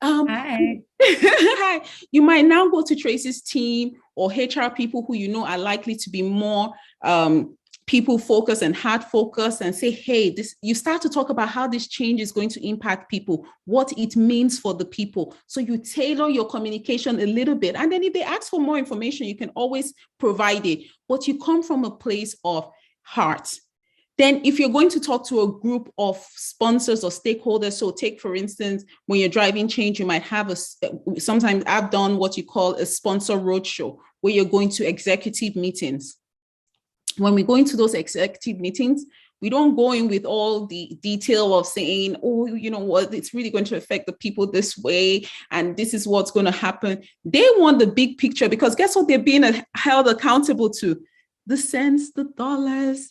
Hi. Hi. You might now go to Tracy's team or HR people who are likely to be more people focused and hard focused, and say, hey, you start to talk about how this change is going to impact people, what it means for the people. So you tailor your communication a little bit. And then if they ask for more information, you can always provide it, but you come from a place of heart. Then if you're going to talk to a group of sponsors or stakeholders, so take, for instance, when you're driving change, you might have sometimes I've done what you call a sponsor roadshow, where you're going to executive meetings. When we go into those executive meetings, we don't go in with all the detail of saying, oh, you know what, it's really going to affect the people this way, and this is what's going to happen. They want the big picture, because guess what they're being held accountable to? The cents, the dollars,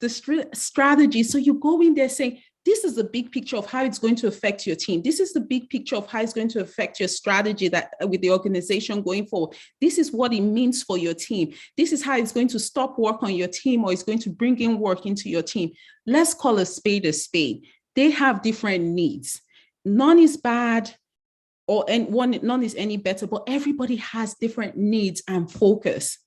the strategy. So you go in there saying, this is the big picture of how it's going to affect your team. This is the big picture of how it's going to affect your strategy with the organization going forward. This is what it means for your team. This is how it's going to stop work on your team, or it's going to bring in work into your team. Let's call a spade a spade. They have different needs. None is bad, none is any better, but everybody has different needs and focus.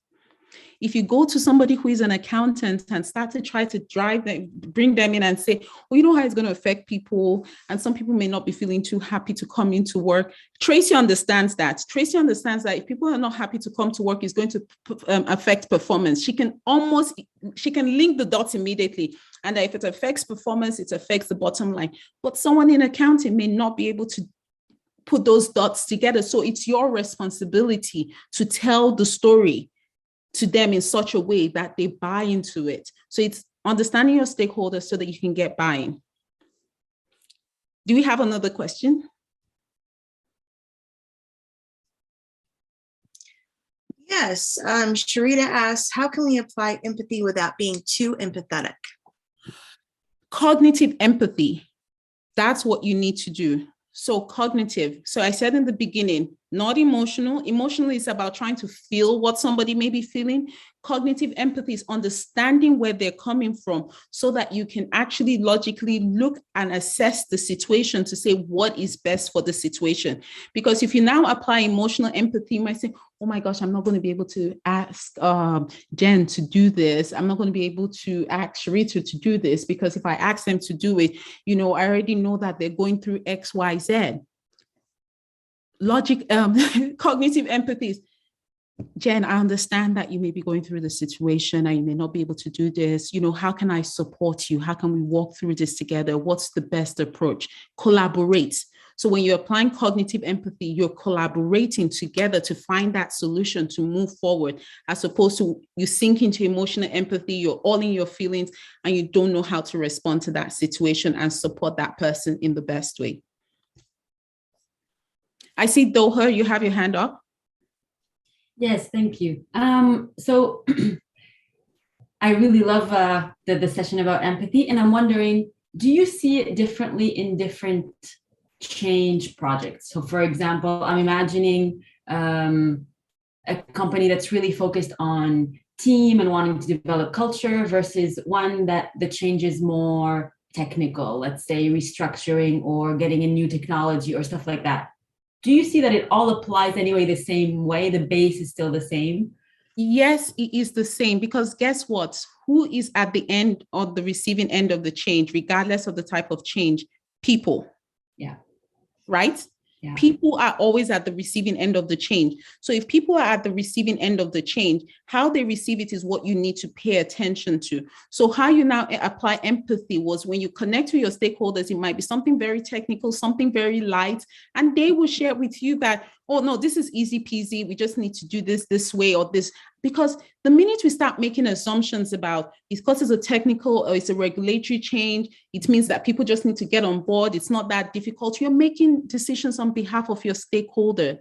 If you go to somebody who is an accountant and start to try to bring them in and say, well, you know how it's going to affect people, and some people may not be feeling too happy to come into work. Tracy understands that. Tracy understands that if people are not happy to come to work, it's going to affect performance. She can link the dots immediately. And if it affects performance, it affects the bottom line. But someone in accounting may not be able to put those dots together. So it's your responsibility to tell the story to them in such a way that they buy into it. So it's understanding your stakeholders so that you can get buy-in. Do we have another question? Yes, Sharita asks, how can we apply empathy without being too empathetic? Cognitive empathy, that's what you need to do. So cognitive, so I said in the beginning, not emotional. Emotional is about trying to feel what somebody may be feeling. Cognitive empathy is understanding where they're coming from so that you can actually logically look and assess the situation to say what is best for the situation. Because if you now apply emotional empathy, you might say, oh my gosh, I'm not going to be able to ask Jen to do this. I'm not going to be able to ask Sharita to do this, because if I ask them to do it, I already know that they're going through X, Y, Z. Cognitive empathy is, Jen, I understand that you may be going through the situation and you may not be able to do this. How can I support you? How can we walk through this together? What's the best approach? Collaborate. So when you're applying cognitive empathy, you're collaborating together to find that solution to move forward, as opposed to you sink into emotional empathy, you're all in your feelings and you don't know how to respond to that situation and support that person in the best way. I see Doha, you have your hand up. Yes, thank you. So I really love the session about empathy, and I'm wondering, do you see it differently in different change projects? So for example, I'm imagining a company that's really focused on team and wanting to develop culture versus one that the change is more technical, let's say restructuring or getting a new technology or stuff like that. Do you see that it all applies anyway the same way? The base is still the same? Yes, it is the same, because guess what? Who is at the end of the receiving end of the change, regardless of the type of change? People. Yeah. Right? Yeah. People are always at the receiving end of the change. So if people are at the receiving end of the change, how they receive it is what you need to pay attention to. So how you now apply empathy was when you connect to your stakeholders, it might be something very technical, something very light, and they will share with you that, oh no, this is easy peasy. We just need to do this way or this. Because the minute we start making assumptions about because it's a technical or it's a regulatory change, it means that people just need to get on board. It's not that difficult. You're making decisions on behalf of your stakeholder.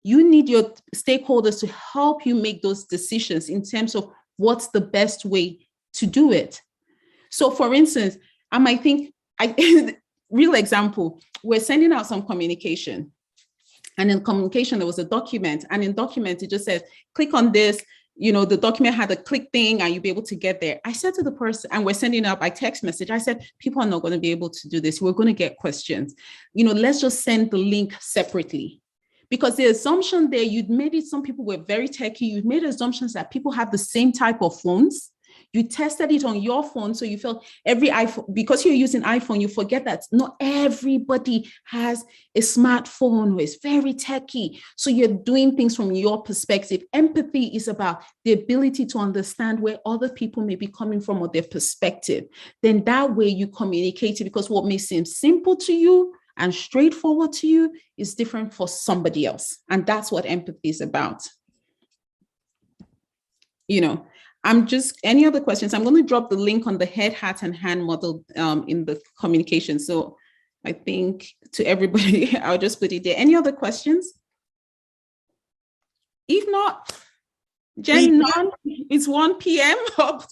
You need your stakeholders to help you make those decisions in terms of what's the best way to do it. So for instance, I might think, real example, we're sending out some communication. And in communication, there was a document. And in document, it just says, click on this. The document had a click thing and you'll be able to get there. I said to the person, and we're sending out by text message, I said, people are not going to be able to do this. We're going to get questions. Let's just send the link separately. Because the assumption there, you'd made it, some people were very techy. You'd made assumptions that people have the same type of phones. You tested it on your phone. So you felt every iPhone, because you're using iPhone, you forget that not everybody has a smartphone or is very techy. So you're doing things from your perspective. Empathy is about the ability to understand where other people may be coming from or their perspective. Then that way you communicate it, because what may seem simple to you and straightforward to you is different for somebody else. And that's what empathy is about. Any other questions? I'm going to drop the link on the head, heart, and hand model in the communication. So I think to everybody, I'll just put it there. Any other questions? If not, Jen, none. It's 1 p.m. up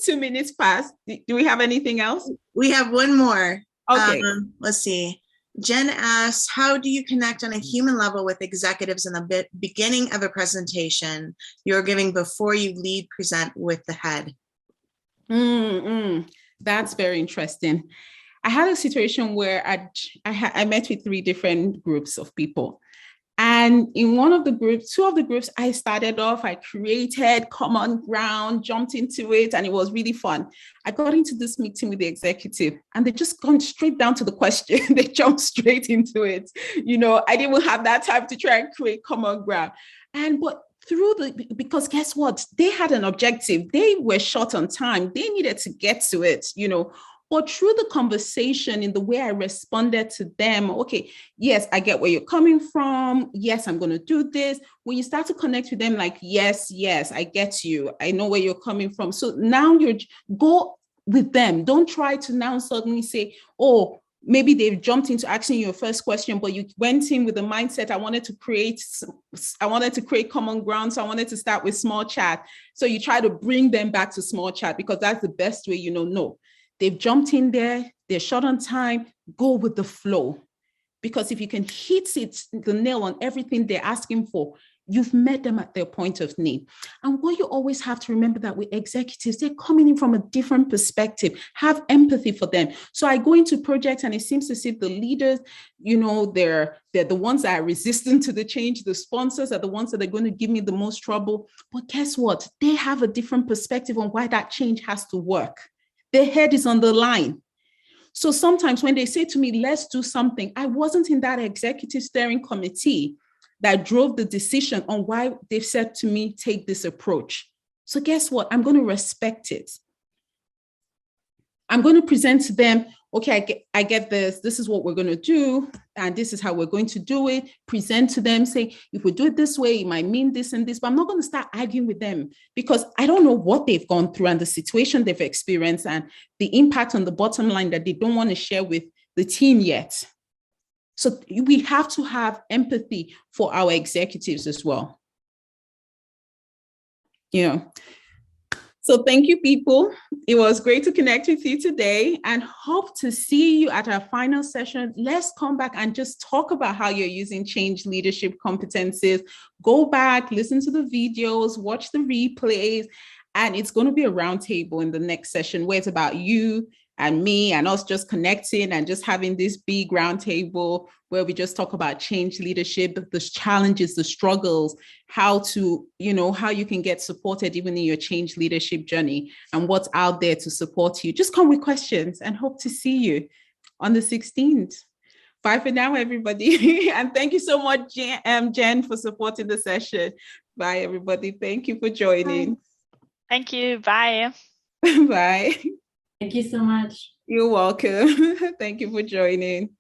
2 minutes past. Do we have anything else? We have one more. Okay. Let's see. Jen asks, how do you connect on a human level with executives in the beginning of a presentation you're giving before you lead present with the head? That's very interesting. I had a situation where I met with 3 different groups of people. And in one of the groups, 2 of the groups, I started off, I created common ground, jumped into it, and it was really fun. I got into this meeting with the executive and they just gone straight down to the question. They jumped straight into it. I didn't have that time to try and create common ground. But because guess what? They had an objective. They were short on time. They needed to get to it, But through the conversation, in the way I responded to them, okay, yes, I get where you're coming from. Yes, I'm going to do this. When you start to connect with them, like, yes, I get you. I know where you're coming from. So now go with them. Don't try to now suddenly say, oh, maybe they've jumped into asking your first question, but you went in with the mindset, I wanted to create common ground. So I wanted to start with small chat. So you try to bring them back to small chat because that's the best way, no. They've jumped in there, they're short on time, go with the flow. Because if you can hit the nail on everything they're asking for, you've met them at their point of need. And what you always have to remember that with executives, they're coming in from a different perspective, have empathy for them. So I go into projects and it seems as if the leaders, they're the ones that are resistant to the change. The sponsors are the ones that are going to give me the most trouble. But guess what? They have a different perspective on why that change has to work. Their head is on the line. So sometimes when they say to me, let's do something, I wasn't in that executive steering committee that drove the decision on why they've said to me, take this approach. So guess what? I'm going to respect it. I'm going to present to them, okay, I get this. This is what we're going to do. And this is how we're going to do it. Present to them, say, if we do it this way, it might mean this and this, but I'm not going to start arguing with them because I don't know what they've gone through and the situation they've experienced and the impact on the bottom line that they don't want to share with the team yet. So we have to have empathy for our executives as well. So thank you, people. It was great to connect with you today and hope to see you at our final session. Let's come back and just talk about how you're using change leadership competencies. Go back, listen to the videos, watch the replays, and it's going to be a roundtable in the next session where it's about you and me and us just connecting and just having this big roundtable where we just talk about change leadership, the challenges, the struggles, how you can get supported even in your change leadership journey and what's out there to support you. Just come with questions and hope to see you on the 16th. Bye for now, everybody. And thank you so much, Jen, for supporting the session. Bye, everybody. Thank you for joining. Thank you. Bye. Bye. Thank you so much. You're welcome. Thank you for joining.